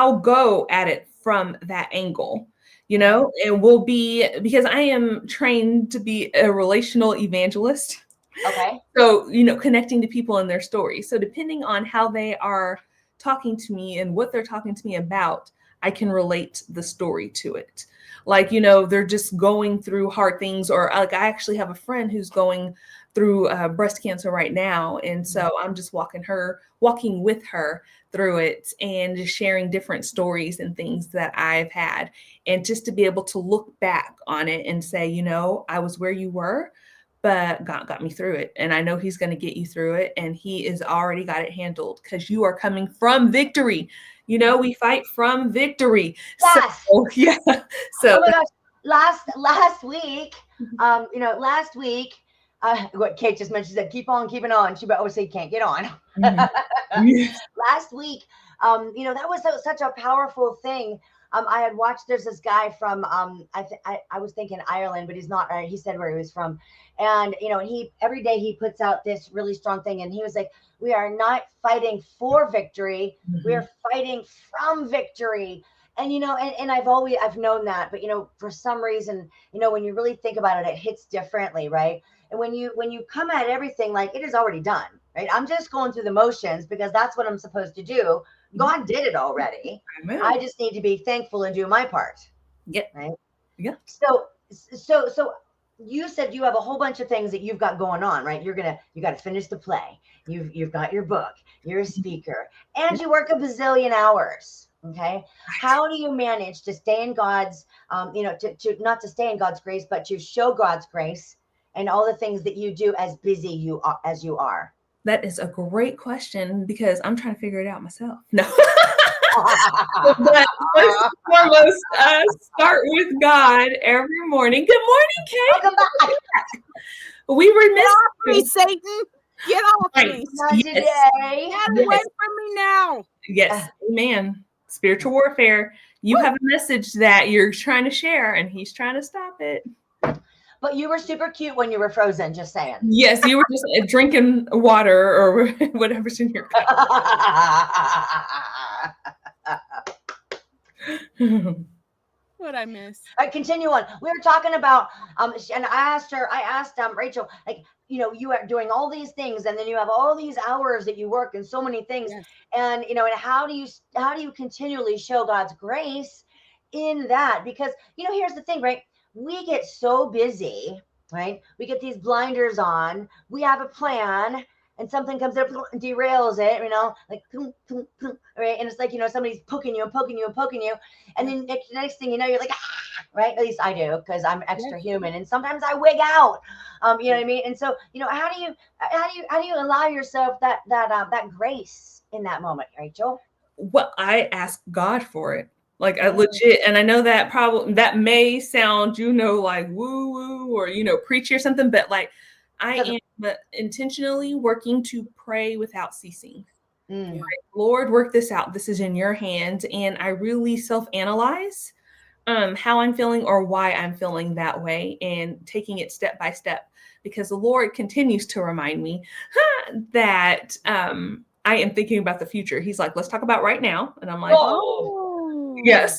I'll go at it from that angle, you know, and will be, because I am trained to be a relational evangelist. Okay. So, you know, connecting to people and their stories. So depending on how they are talking to me and what they're talking to me about, I can relate the story to it. Like, you know, they're just going through hard things, or like I actually have a friend who's going through breast cancer right now. And so I'm just walking with her through it and just sharing different stories and things that I've had. And just to be able to look back on it and say, you know, I was where you were, but God got me through it. And I know he's going to get you through it. And he has already got it handled because you are coming from victory. You know, we fight from victory. So, Yes. yeah. So, Oh my gosh. Last week, last week, what Kate just mentioned, said, keep on keeping on. She always say, can't get on. yes. Last week, that was such a powerful thing. I had watched, there's this guy from, I was thinking Ireland, but he's not, he said where he was from. And, he, every day he puts out this really strong thing. And he was like, we are not fighting for victory. We are fighting from victory. And, and I've known that, but, for some reason, when you really think about it, it hits differently. Right. And when you come at everything, like it is already done, right? I'm just going through the motions because that's what I'm supposed to do. God did it already. Amen. I just need to be thankful and do my part. Yeah. Right. Yeah. So you said you have a whole bunch of things that you've got going on, right? You got to finish the play. You've got your book, you're a speaker, and you work a bazillion hours. Okay. How do you manage to stay in God's, to not to stay in God's grace, but to show God's grace and all the things that you do as busy as you are? That is a great question because I'm trying to figure it out myself. No. But first and foremost, start with God every morning. Good morning, Kate. Welcome back. We were missing Satan. Get off me. Not today. Get away from me now. Yes. Amen. Spiritual warfare. You have a message that you're trying to share, and he's trying to stop it. But you were super cute when you were frozen, just saying. Yes, you were just drinking water or whatever's in your cup. What I miss. All right, continue on. We were talking about and I asked Rachel, like, you are doing all these things, and then you have all these hours that you work and so many things. Yes. And and how do you continually show God's grace in that? Because here's the thing, right? We get so busy, right? We get these blinders on. We have a plan, and something comes up and derails it, like, right? And it's like, somebody's poking you and poking you and poking you. And then the next thing you know, you're like, right? At least I do, because I'm extra human. And sometimes I wig out, you know what I mean? And so, how do you allow yourself that grace in that moment, Rachel? Well, I ask God for it. Like I legit, and I know that that may sound, like woo woo or, preachy or something, but like I am intentionally working to pray without ceasing. Like, Lord, work this out. This is in your hands. And I really self-analyze how I'm feeling or why I'm feeling that way, and taking it step by step, because the Lord continues to remind me that I am thinking about the future. He's like, let's talk about right now. And I'm like, oh, yes.